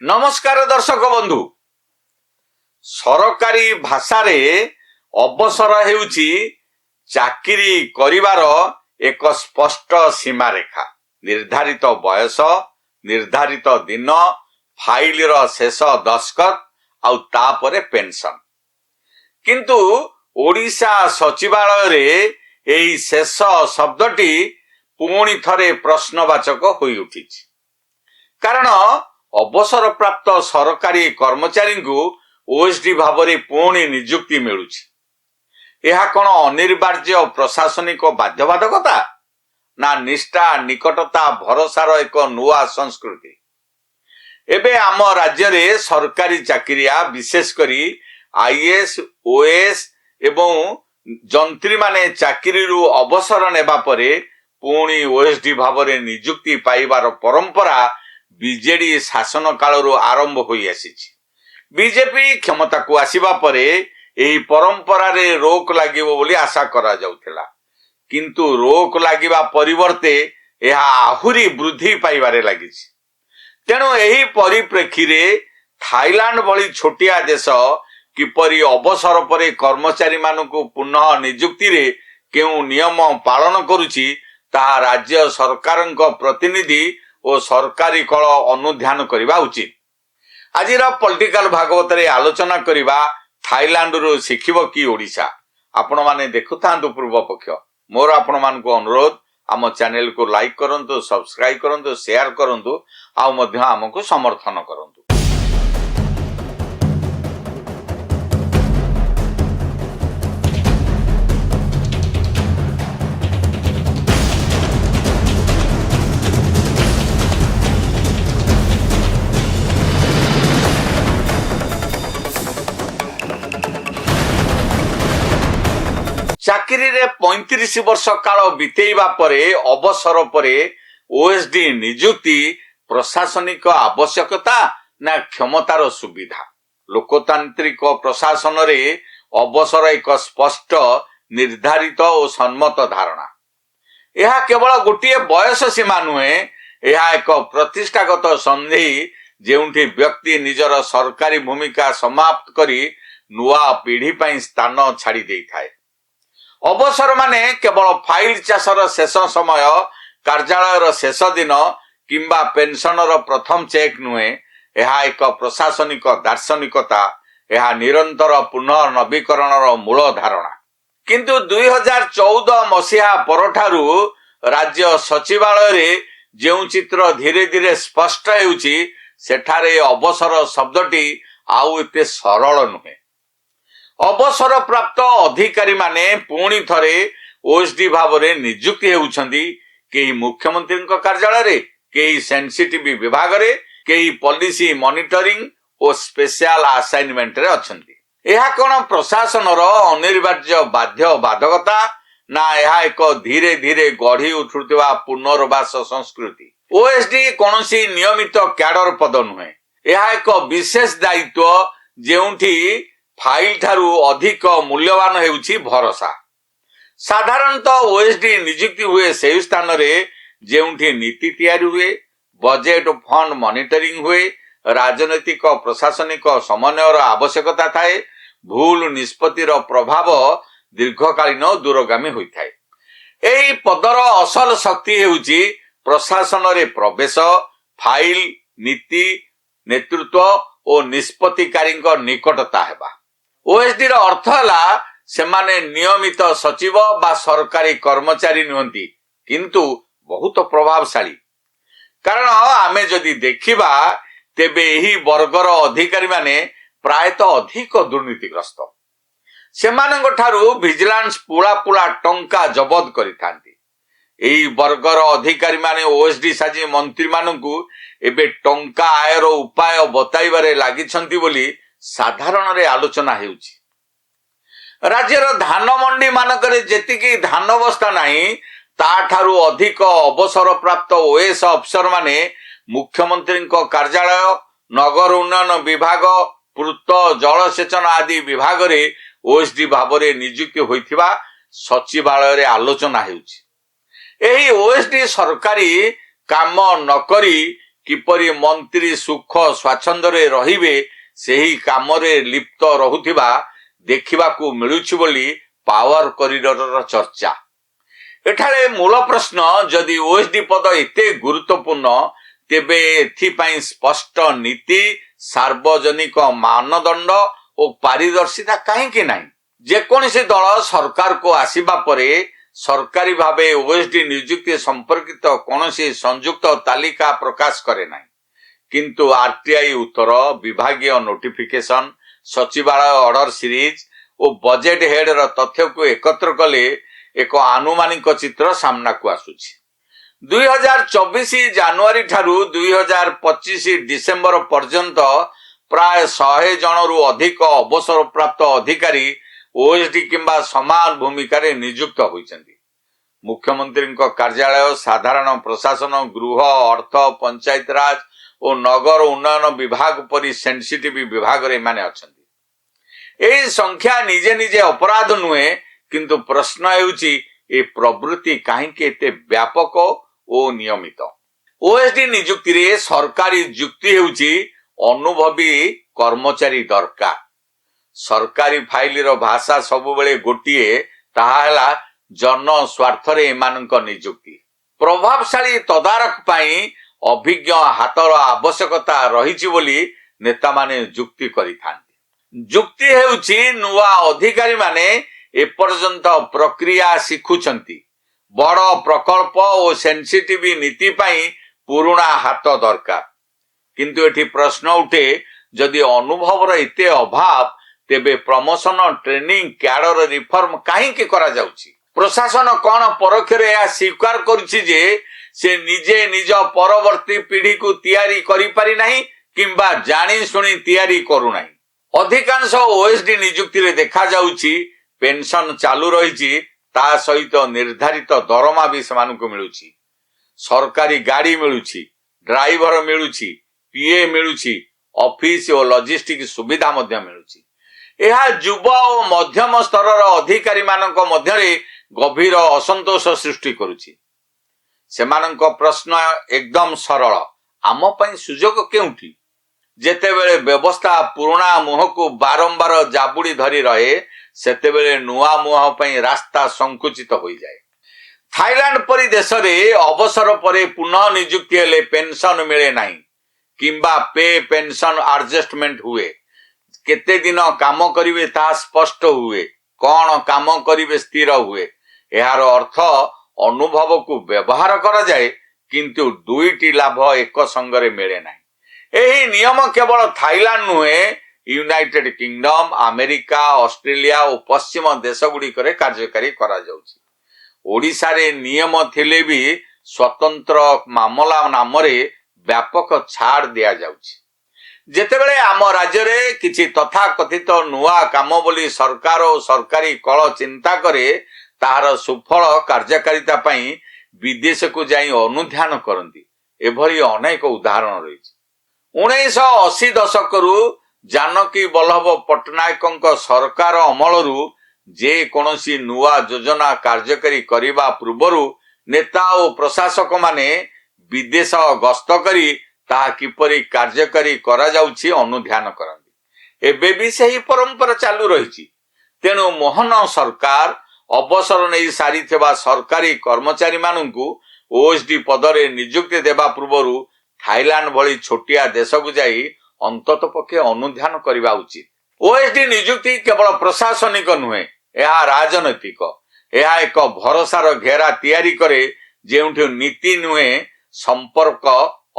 नमस्कार दर्शक बंधु सरकारी भाषा रे अवसर हेउची चाकरी करिवार एक स्पष्ट सीमा रेखा निर्धारित बयस निर्धारित दिन फाइल रो शेष दस्खत आउ तापरे पेंशन किंतु ओडिशा सचिवालय रे एही शेष शब्दटी पुणी थरे प्रश्नवाचक होई उठिछि कारण अवसर प्राप्त सरकारी कर्मचारी को ओएसडी भावरे पुणी नियुक्ति मिलुछि। यह कौन अनिर्वार्य प्रशासनिक बाध्यबाधकता ना निष्ठा निकटता भरोसार एक नुआ संस्कृति। एबे आम राज्य रे सरकारी चाकरिया विशेष करी आईएएस ओएएस एवं जंत्री माने चाकरी रु अवसर नेबा परे पुणी ओएसडी भावरे नियुक्ति पाइबार परंपरा बीजेडी शासन काल आरंभ होई आसीछि। बीजेपी क्षमता को आसीबा परे एही परंपरा रे रोक लागिबो बोली आशा करा जाउथिला किंतु रोक लागिबा परिवर्ते एहा आहुरी वृद्धि पाइबारे लागिछि। तेणु एही परिप्रेक्षी रे थाईलैंड भली छोटिया देश किपरि अवसर परे कर्मचारी मानकु पुनः नियुक्ति रे केउ नियम पालन करूछि ताहा राज्य सरकारक प्रतिनिधि और सरकारी कल अनुध्यान करबा उचित। आजिर पॉलिटिकल भागवत रे आलोचना करबा थाईलैंड रु शिखिबो कि ओडिशा। आपण माने देखुथांतु पूर्व पक्ष मोर आपण मानको अनुरोध आम चैनल को लाइक करंतु सब्सक्राइब करंतु शेयर करंतु आ मध्य हमको समर्थन करंतु। चाकरी रे 35 वर्ष काल बितेइबा परे अवसर परे ओएसडी नियुक्ति प्रशासनिक आवश्यकता ना क्षमतार सुविधा। लोकतांत्रिक प्रशासन रे अवसर एक स्पष्ट निर्धारित और सम्मत धारणा। यह केवल गोटे बयस सीमा नुहे, यह एक प्रतिष्ठागत संधि जेउठी व्यक्ति निजर सरकारी भूमिका समाप्त करी नुआ पीढ़ी पई स्थान छाड़ी देई थाए। अवसर माने केवल फाइल चाषर शेष समय कार्यालयर शेष दिन किंबा पेंशनर प्रथम चेक नुहे, यह एक प्रशासनिक दार्शनिकता, यह निरंतर पुनर्नवीकरणर मूल धारणा। किंतु 2014 मसीहा परठारु राज्य सचिवालय रे जेउ चित्र धीरे धीरे स्पष्ट हेउची सेठारे अवसर शब्दटी आउ एते सरल नुहे। अवसर प्राप्त अधिकारी माने पुणी थरे ओएसडी भावरे नियुक्ति हेउछंदी केही मुख्यमंत्री कार्यालय रे, केही सेंसिटिव विभाग रे, केही पॉलिसी मॉनिटरिंग और स्पेशल असाइनमेंट रे अछंदी। एहा कोन प्रशासनर अनिर्वार्य बाध्य बाधकता ना एहा एक धीरे धीरे गढ़ी उठुथिबा पुनर्वास संस्कृति। ओएसडी कोनोसी नियमित कैडर पद नुहे, एहा एक विशेष दायित्व जेउठी फाइल ठारू अधिक मूल्यवान हेउची भरोसा। साधारणतः ओएसडी नियुक्ति हुए से स्थान रे जेउठी नीति तैयारी हुए, बजेट फंड मॉनिटरिंग हुए, राजनैतिक प्रशासनिक समन्वयर आवश्यकता थाए, भूल निष्पत्तिर प्रभाव दीर्घकालीन दूरगामी होइथाए। एही पदर असल शक्ति हेउची प्रशासन रे प्रवेश, फाइल नीति नेतृत्व और निष्पत्तिकारी निकटता हेबा। ओएसडी रो अर्थ हला सेमाने नियमित सचिव बा सरकारी कर्मचारी नुहंती किंतु बहुत प्रभावशाली। कारण आमे जदि देखिबा तेबे एही वर्गर अधिकारी माने प्रायतः अधिक दुर्नीतिग्रस्त। सेमानंग ठारू विजिलेंस पुला पुला टंका जबत करिथांती। एही वर्गर अधिकारी माने ओएसडी साजी मंत्री मानंकु एबे टंका आयर उपाय बताइबारे लागिछंती बोली साधारण रे आलोचना हेउची। राज्यर धान मंडी मानकरे जेतिकी धान अवस्था नाही ता ठारू अधिक अवसर प्राप्त ओएस अफसर माने मुख्यमंत्री कार्यालय, नगर उन्नयन विभाग, पूर्त जलसेचन आदि विभाग रे ओएसडी भावरे नियुक्ति होइथिबा सचिवालय रे आलोचना हेउची। एही ओएसडी सरकारी काम न करी କିପରି ମନ୍ତ୍ରୀ ସୁଖ ସ୍ୱାଚ୍ଛନ୍ଦ୍ୟରେ ରହିବେ ସେହି କାମରେ ଲିପ୍ତ ରହୁଥିବା ଦେଖିବାକୁ ମିଳୁଛି ବୋଲି ପାୱାର କରିଡରର ଚର୍ଚ୍ଚା। ଏଠାରେ ମୂଳ ପ୍ରଶ୍ନ, ଯଦି ଓଏସଡି ପଦ ଏତେ ଗୁରୁତ୍ୱପୂର୍ଣ୍ଣ ତେବେ ଏଥିପାଇଁ ସ୍ପଷ୍ଟ ନୀତି, ସାର୍ବଜନିକ ମାନଦଣ୍ଡ ଓ ପାରିଦର୍ଶିତା କାହିଁକି ନାହିଁ? ଯେକୌଣସି ଦଳ ସରକାରକୁ ଆସିବା ପରେ ସରକାରୀ ଭାବେ ଓଏସଡି ନିଯୁକ୍ତି ସମ୍ପର୍କିତ କୌଣସି ସଂଯୁକ୍ତ ତାଲିକା ପ୍ରକାଶ କରେ ନାହିଁ। କିନ୍ତୁ ଆରଟିଆଇ ଉତ୍ତର, ବିଭାଗୀୟ ନୋଟିଫିକେସନ, ସଚିବାଳୟ ଅର୍ଡର ସିରିଜ ଓ ବଜେଟ ହେଡର ତଥ୍ୟକୁ ଏକତ୍ର କଲେ ଏକ ଆନୁମାନିକ ଚିତ୍ର ସାମ୍ନାକୁ ଆସୁଛି। 2024 ଜାନୁଆରୀ ଠାରୁ 2025 ଡିସେମ୍ବର ପର୍ଯ୍ୟନ୍ତ ପ୍ରାୟ 100 ଜଣରୁ ଅଧିକ ଅବସରପ୍ରାପ୍ତ ଅଧିକାରୀ ଓଏସଡି କିମ୍ବା ସମାନ ଭୂମିକାରେ ନିଯୁକ୍ତ ହୋଇଛନ୍ତି। ମୁଖ୍ୟମନ୍ତ୍ରୀଙ୍କ କାର୍ଯ୍ୟାଳୟ, ସାଧାରଣ ପ୍ରଶାସନ, ଗୃହ, ଅର୍ଥ, ପଞ୍ଚାୟତରାଜ ଓ ନଗର ଉନ୍ନୟନ ବିଭାଗ ପରି ସେନ୍ସିଟିଭ ବିଭାଗରେ ଏମାନେ ଅଛନ୍ତି। ଏହି ସଂଖ୍ୟା ନିଜେ ନିଜେ ଅପରାଧ ନୁହେଁ, କିନ୍ତୁ ପ୍ରଶ୍ନ ହେଉଛି ଏ ପ୍ରବୃତ୍ତି କାହିଁକି ଏତେ ବ୍ୟାପକ ଓ ନିୟମିତ? ଓଏସଡି ନିଯୁକ୍ତିରେ ସରକାରୀ ଯୁକ୍ତି ହେଉଛି ଅନୁଭବୀ କର୍ମଚାରୀ ଦରକାର। ସରକାରୀ ଫାଇଲର ଭାଷା ସବୁବେଳେ ଗୋଟିଏ, ତାହା ହେଲା ଜନ ସ୍ୱାର୍ଥରେ ଏମାନଙ୍କ ନିଯୁକ୍ତି। ପ୍ରଭାବଶାଳୀ ତଦାରଖ ପାଇଁ ଅଭିଜ୍ଞ ହାତର ଆବଶ୍ୟକତା ରହିଛି ବୋଲି ନେତାମାନେ ଯୁକ୍ତି କରିଥାନ୍ତି। ଯୁକ୍ତି ହେଉଛି ନୂଆ ଅଧିକାରୀମାନେ ଏପର୍ଯ୍ୟନ୍ତ ପ୍ରକ୍ରିୟା ଶିଖୁଛନ୍ତି। ବଡ଼ ପ୍ରକଳ୍ପ ଓ ସେନ୍ସିଟିଭ ନୀତି ପାଇଁ ପୁରୁଣା ହାତ ଦରକାର। କିନ୍ତୁ ଏଠି ପ୍ରଶ୍ନ ଉଠେ, ଯଦି ଅନୁଭବର ଏତେ ଅଭାବ ତେବେ ପ୍ରମୋଶନ, ଟ୍ରେନିଂ, କ୍ୟାଡର ରିଫର୍ମ କାହିଁକି କରାଯାଉଛି? ପ୍ରଶାସନ କ'ଣ ପରୋକ୍ଷରେ ଏହା ସ୍ୱୀକାର କରୁଛି ଯେ ସେ ନିଜେ ନିଜ ପରବର୍ତ୍ତୀ ପିଢିକୁ ତିଆରି କରିପାରି ନାହିଁ କିମ୍ବା ଜାଣି ଶୁଣି ତିଆରି କରୁନାହିଁ? ଅଧିକାଂଶ ଓଏସଡି ନିଯୁକ୍ତିରେ ଦେଖାଯାଉଛି ପେନସନ ଚାଲୁ ରହିଛି, ତା ସହିତ ନିର୍ଦ୍ଧାରିତ ଦରମା ବି ସେମାନଙ୍କୁ ମିଳୁଛି। ସରକାରୀ ଗାଡି ମିଳୁଛି, ଡ୍ରାଇଭର ମିଳୁଛି, ପିଏ ମିଳୁଛି, ଅଫିସ ଓ ଲଜିଷ୍ଟିକ ସୁବିଧା ମଧ୍ୟ ମିଳୁଛି। ଏହା ଯୁବ ଓ ମଧ୍ୟମ ସ୍ତରର ଅଧିକାରୀମାନଙ୍କ ମଧ୍ୟରେ ଗଭୀର ଅସନ୍ତୋଷ ସୃଷ୍ଟି କରୁଛି। ସେମାନଙ୍କ ପ୍ରଶ୍ନ ଏକଦମ ସରଳ, ଆମ ପାଇଁ ସୁଯୋଗ କେଉଁଠି? ଯେତେବେଳେ ବ୍ୟବସ୍ଥା ପୁରୁଣା ମୁହଁକୁ ବାରମ୍ବାର ଜାବୁଡି ଧରି ରହେ, ସେତେବେଳେ ନୂଆ ମୁହଁ ପାଇଁ ରାସ୍ତା ସଂକୁଚିତ ହୋଇଯାଏ। ଥାଇଲାଣ୍ଡ ପରି ଦେଶରେ ଅବସର ପରେ ପୁନଃ ନିଯୁକ୍ତି ହେଲେ ପେନସନ ମିଳେ ନାହିଁ କିମ୍ବା ପେ ପେନସନ ଆଡଜଷ୍ଟମେଣ୍ଟ ହୁଏ। କେତେ ଦିନ କାମ କରିବେ ତାହା ସ୍ପଷ୍ଟ ହୁଏ, କ'ଣ କାମ କରିବେ ସ୍ଥିର ହୁଏ। ଏହାର ଅର୍ଥ ଅନୁଭବକୁ ବ୍ୟବହାର କରାଯାଏ, କିନ୍ତୁ ଦୁଇଟି ଲାଭ ଏକ ସଙ୍ଗରେ ମିଳେ ନାହିଁ। ଏହି ନିୟମ କେବଳ ଥାଇଲାଣ୍ଡ ନୁହେଁ, ୟୁନାଇଟେଡ୍ କିଙ୍ଗଡମ, ଆମେରିକା, ଅଷ୍ଟ୍ରେଲିଆ ଓ ପଶ୍ଚିମ ଦେଶଗୁଡ଼ିକରେ କାର୍ଯ୍ୟକାରୀ କରାଯାଉଛି। ଓଡ଼ିଶାରେ ନିୟମ ଥିଲେ ବି ସ୍ୱତନ୍ତ୍ର ମାମଲା ନାମରେ ବ୍ୟାପକ ଛାଡ଼ ଦିଆଯାଉଛି। ଯେତେବେଳେ ଆମ ରାଜ୍ୟରେ କିଛି ତଥାକଥିତ ନୂଆ କାମ ବୋଲି ସରକାର ଓ ସରକାରୀ କଳ ଚିନ୍ତା କରେ, ତାହାର ସୁଫଳ କାର୍ଯ୍ୟକାରିତା ପାଇଁ ବିଦେଶକୁ ଯାଇ ଅନୁଧ୍ୟାନ କରନ୍ତି। ଏଭଳି ଅନେକ ଉଦାହରଣ ରହିଛି। 1980 ଦଶକରୁ ଜାନକୀ ବଲ୍ଲଭ ପଟ୍ଟନାୟକଙ୍କ ସରକାର ଅମଳରୁ ଯେ କୌଣସି ନୂଆ ଯୋଜନା କାର୍ଯ୍ୟକାରୀ କରିବା ପୂର୍ବରୁ ନେତା ଓ ପ୍ରଶାସକମାନେ ବିଦେଶ ଗସ୍ତ କରି ତାହା କିପରି କାର୍ଯ୍ୟକାରୀ କରାଯାଉଛି ଅନୁଧ୍ୟାନ କରନ୍ତି। ଏବେ ବି ସେହି ପରମ୍ପରା ଚାଲୁ ରହିଛି। ତେଣୁ ମୋହନ ସରକାର ଅବସର ନେଇ ସାରିଥିବା ସରକାରୀ କର୍ମଚାରୀମାନଙ୍କୁ ଓଏସଡି ପଦରେ ନିଯୁକ୍ତି ଦେବା ପୂର୍ବରୁ ଥାଇଲାଣ୍ଡ ଭଳି ଛୋଟିଆ ଦେଶକୁ ଯାଇ ଅନ୍ତତଃ ପକ୍ଷେ ଅନୁଧ୍ୟାନ କରିବା ଉଚିତ। ଓଏସଡି ନିଯୁକ୍ତି କେବଳ ପ୍ରଶାସନିକ ନୁହେଁ, ଏହା ରାଜନୈତିକ। ଏହା ଏକ ଭରସାର ଘେରା ତିଆରି କରେ, ଯେଉଁଠି ନୀତି ନୁହେଁ ସମ୍ପର୍କ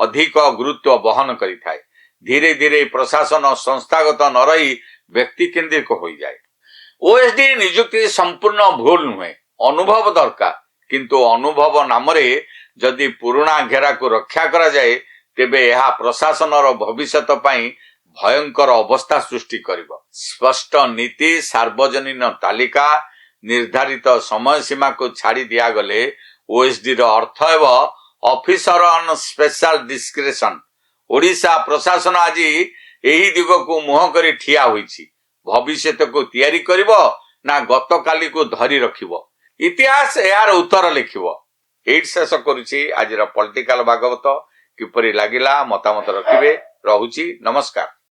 ଅଧିକ ଗୁରୁତ୍ୱ ବହନ କରିଥାଏ। ଧୀରେ ଧୀରେ ପ୍ରଶାସନ ସଂସ୍ଥାଗତ ନ ରହି ବ୍ୟକ୍ତି କେନ୍ଦ୍ରିକ ହୋଇଯାଏ। ଓଏସଡି ନିଯୁକ୍ତି ସମ୍ପୂର୍ଣ୍ଣ ଭୁଲ ନୁହେଁ, ଅନୁଭବ ଦରକାର। କିନ୍ତୁ ଅନୁଭବ ନାମରେ ଯଦି ପୁରୁଣା ଘେରାକୁ ରକ୍ଷା କରାଯାଏ, ତେବେ ଏହା ପ୍ରଶାସନର ଭବିଷ୍ୟତ ପାଇଁ ଭୟଙ୍କର ଅବସ୍ଥା ସୃଷ୍ଟି କରିବ। ସ୍ପଷ୍ଟ ନୀତି, ସାର୍ବଜନୀନ ତାଲିକା, ନିର୍ଦ୍ଧାରିତ ସମୟ ସୀମାକୁ ଛାଡି ଦିଆଗଲେ ଓଏସଡି ର ଅର୍ଥ ହେବ ଅଫିସର ଅନ ସ୍ପେଶାଲ ଡିସ୍କ୍ରିପସନ। ଓଡ଼ିଶା ପ୍ରଶାସନ ଆଜି ଏହି ଦିଗକୁ ମୁହଁ କରି ଠିଆ ହୋଇଛି। ଭବିଷ୍ୟତକୁ ତିଆରି କରିବ ନା ଗତକାଲିକୁ ଧରି ରଖିବ? ଇତିହାସ ଏହାର ଉତ୍ତର ଲେଖିବ। ଏଇଠି ଶେଷ କରୁଛି ଆଜିର ପଲିଟିକାଲ ଭାଗବତ। କିପରି ଲାଗିଲା ମତାମତ ରଖିବେ। ରହୁଛି, ନମସ୍କାର।